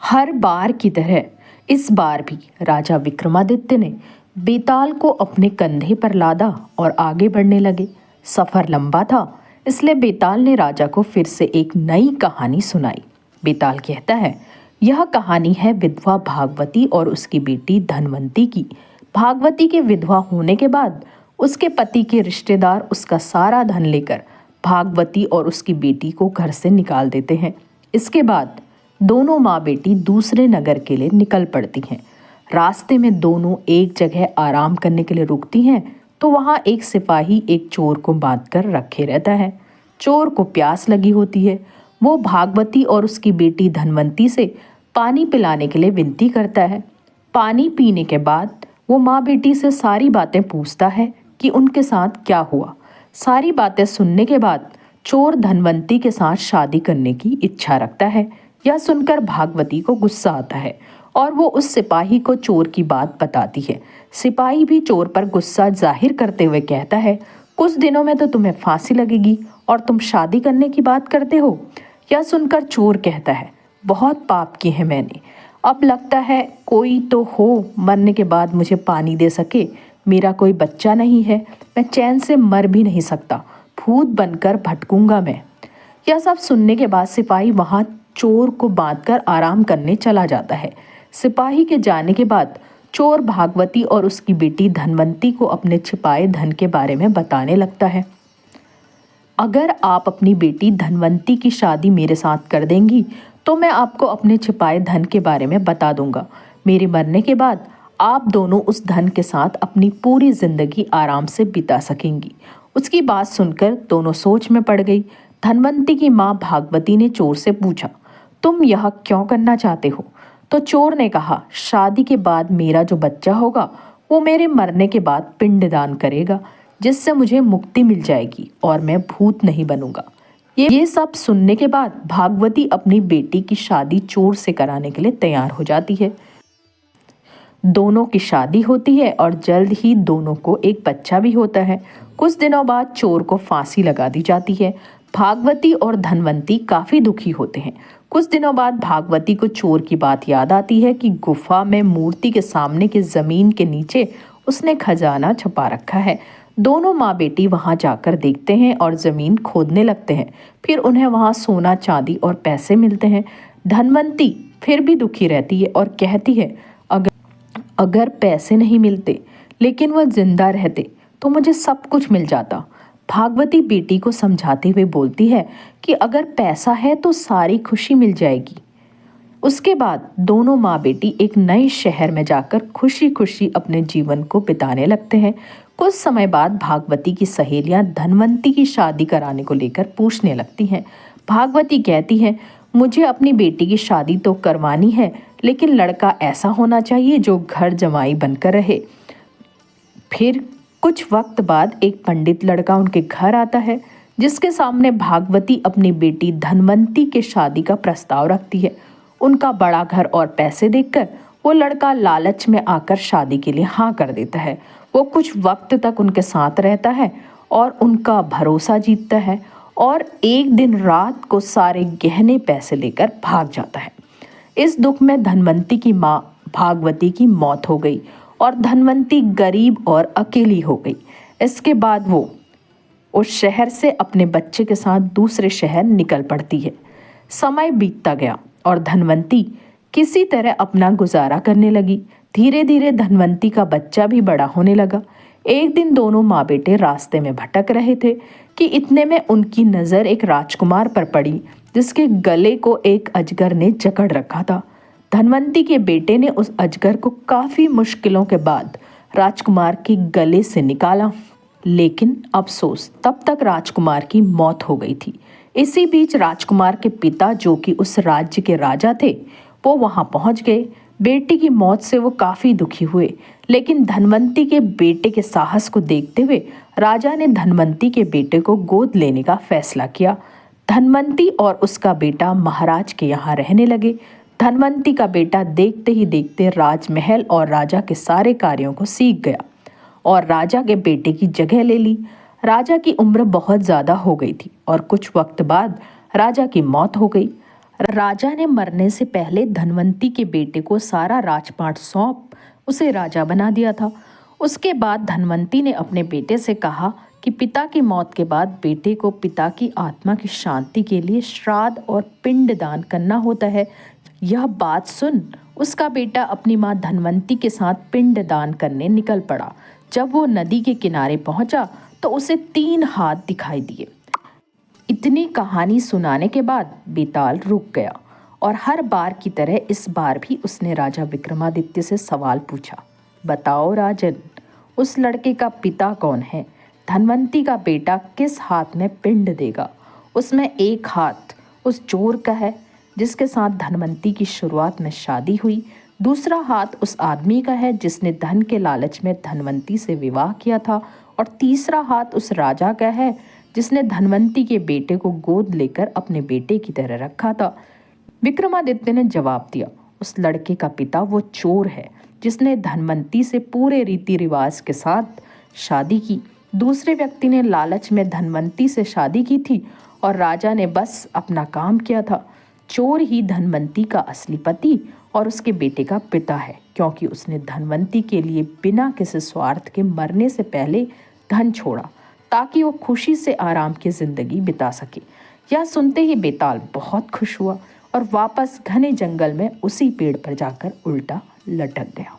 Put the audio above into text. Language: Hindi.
हर बार की तरह इस बार भी राजा विक्रमादित्य ने बेताल को अपने कंधे पर लादा और आगे बढ़ने लगे। सफर लंबा था, इसलिए बेताल ने राजा को फिर से एक नई कहानी सुनाई। बेताल कहता है, यह कहानी है विधवा भागवती और उसकी बेटी धनवंती की। भागवती के विधवा होने के बाद उसके पति के रिश्तेदार उसका सारा धन लेकर भागवती और उसकी बेटी को घर से निकाल देते हैं। इसके बाद दोनों माँ बेटी दूसरे नगर के लिए निकल पड़ती हैं। रास्ते में दोनों एक जगह आराम करने के लिए रुकती हैं तो वहाँ एक सिपाही एक चोर को बांध कर रखे रहता है। चोर को प्यास लगी होती है। वो भागवती और उसकी बेटी धनवंती से पानी पिलाने के लिए विनती करता है। पानी पीने के बाद वो माँ बेटी से सारी बातें पूछता है कि उनके साथ क्या हुआ। सारी बातें सुनने के बाद चोर धनवंती के साथ शादी करने की इच्छा रखता है। यह सुनकर भागवती को गुस्सा आता है और वो उस सिपाही को चोर की बात बताती है। सिपाही भी चोर पर गुस्सा जाहिर करते हुए कहता है, कुछ दिनों में तो तुम्हें फांसी लगेगी और तुम शादी करने की बात करते हो। यह सुनकर चोर कहता है, बहुत पाप किए हैं मैंने। अब लगता है कोई तो हो मरने के बाद मुझे पानी दे सके। मेरा कोई बच्चा नहीं है, मैं चैन से मर भी नहीं सकता, भूत बनकर भटकूंगा मैं। यह सब सुनने के बाद सिपाही वहां चोर को बांधकर आराम करने चला जाता है। सिपाही के जाने के बाद चोर भागवती और उसकी बेटी धनवंती को अपने छिपाए धन के बारे में बताने लगता है। अगर आप अपनी बेटी धनवंती की शादी मेरे साथ कर देंगी तो मैं आपको अपने छिपाए धन के बारे में बता दूंगा। मेरे मरने के बाद आप दोनों उस धन के साथ अपनी पूरी जिंदगी आराम से बिता सकेंगी। उसकी बात सुनकर दोनों सोच में पड़ गई। धनवंती की माँ भागवती ने चोर से पूछा, तुम यह क्यों करना चाहते हो? तो चोर ने कहा, शादी के बाद मेरा जो बच्चा होगा वो मेरे मरने के बाद पिंडदान करेगा, जिससे मुझे मुक्ति मिल जाएगी और मैं भूत नहीं बनूंगा। ये सब सुनने के बाद भागवती अपनी बेटी की शादी चोर से कराने के लिए तैयार हो जाती है। दोनों की शादी होती है और जल्द ही दोनों को एक बच्चा भी होता है। कुछ दिनों बाद चोर को फांसी लगा दी जाती है। भागवती और धनवंती काफी दुखी होते हैं। कुछ दिनों बाद भागवती को चोर की बात याद आती है कि गुफा में मूर्ति के सामने की जमीन के नीचे उसने खजाना छुपा रखा है। दोनों माँ बेटी वहां जाकर देखते हैं और जमीन खोदने लगते हैं। फिर उन्हें वहां सोना, चांदी और पैसे मिलते हैं। धनवंती फिर भी दुखी रहती है और कहती है, अगर पैसे नहीं मिलते लेकिन वह जिंदा रहते तो मुझे सब कुछ मिल जाता। भागवती बेटी को समझाते हुए बोलती है कि अगर पैसा है तो सारी खुशी मिल जाएगी। उसके बाद दोनों माँ बेटी एक नए शहर में जाकर खुशी खुशी अपने जीवन को बिताने लगते हैं। कुछ समय बाद भागवती की सहेलियां धनवंती की शादी कराने को लेकर पूछने लगती हैं। भागवती कहती है, मुझे अपनी बेटी की शादी तो करवानी है, लेकिन लड़का ऐसा होना चाहिए जो घर जमाई बनकर रहे। फिर कुछ वक्त बाद एक पंडित लड़का उनके घर आता है, जिसके सामने भागवती अपनी बेटी धनवंती के शादी का प्रस्ताव रखती है। उनका बड़ा घर और पैसे देखकर वो लड़का लालच में आकर शादी के लिए हाँ कर देता है। वो कुछ वक्त तक उनके साथ रहता है और उनका भरोसा जीतता है और एक दिन रात को सारे गहने पैसे लेकर भाग जाता है। इस दुख में धनवंती की माँ भागवती की मौत हो गई और धनवंती गरीब और अकेली हो गई। इसके बाद वो उस शहर से अपने बच्चे के साथ दूसरे शहर निकल पड़ती है। समय बीतता गया और धनवंती किसी तरह अपना गुजारा करने लगी। धीरे धीरे धनवंती का बच्चा भी बड़ा होने लगा। एक दिन दोनों माँ बेटे रास्ते में भटक रहे थे कि इतने में उनकी नज़र एक राजकुमार पर पड़ी, जिसके गले को एक अजगर ने जकड़ रखा था। धनवंती के बेटे ने उस अजगर को काफ़ी मुश्किलों के बाद राजकुमार के गले से निकाला, लेकिन अफसोस तब तक राजकुमार की मौत हो गई थी। इसी बीच राजकुमार के पिता, जो कि उस राज्य के राजा थे, वो वहां पहुंच गए। बेटी की मौत से वो काफ़ी दुखी हुए, लेकिन धनवंती के बेटे के साहस को देखते हुए राजा ने धनवंती के बेटे को गोद लेने का फैसला किया। धनवंती और उसका बेटा महाराज के यहाँ रहने लगे। धनवंती का बेटा देखते ही देखते राजमहल और राजा के सारे कार्यों को सीख गया और राजा के बेटे की जगह ले ली। राजा की उम्र बहुत ज़्यादा हो गई थी और कुछ वक्त बाद राजा की मौत हो गई। राजा ने मरने से पहले धनवंती के बेटे को सारा राजपाट सौंप उसे राजा बना दिया था। उसके बाद धनवंती ने अपने बेटे से कहा कि पिता की मौत के बाद बेटे को पिता की आत्मा की शांति के लिए श्राद्ध और पिंड दान करना होता है। यह बात सुन उसका बेटा अपनी माँ धनवंती के साथ पिंड दान करने निकल पड़ा। जब वो नदी के किनारे पहुंचा तो उसे 3 हाथ दिखाई दिए। इतनी कहानी सुनाने के बाद बेताल रुक गया और हर बार की तरह इस बार भी उसने राजा विक्रमादित्य से सवाल पूछा, बताओ राजन, उस लड़के का पिता कौन है? धनवंती का बेटा किस हाथ में पिंड देगा? उसमें एक हाथ उस चोर का है जिसके साथ धनवंती की शुरुआत में शादी हुई, दूसरा हाथ उस आदमी का है जिसने धन के लालच में धनवंती से विवाह किया था, और तीसरा हाथ उस राजा का है जिसने धनवंती के बेटे को गोद लेकर अपने बेटे की तरह रखा था। विक्रमादित्य ने जवाब दिया, उस लड़के का पिता वो चोर है जिसने धनवंती से पूरे रीति रिवाज के साथ शादी की। दूसरे व्यक्ति ने लालच में धनवंती से शादी की थी और राजा ने बस अपना काम किया था। चोर ही धनवंती का असली पति और उसके बेटे का पिता है, क्योंकि उसने धनवंती के लिए बिना किसी स्वार्थ के मरने से पहले धन छोड़ा ताकि वो खुशी से आराम की जिंदगी बिता सके। यह सुनते ही बेताल बहुत खुश हुआ और वापस घने जंगल में उसी पेड़ पर जाकर उल्टा लटक गया।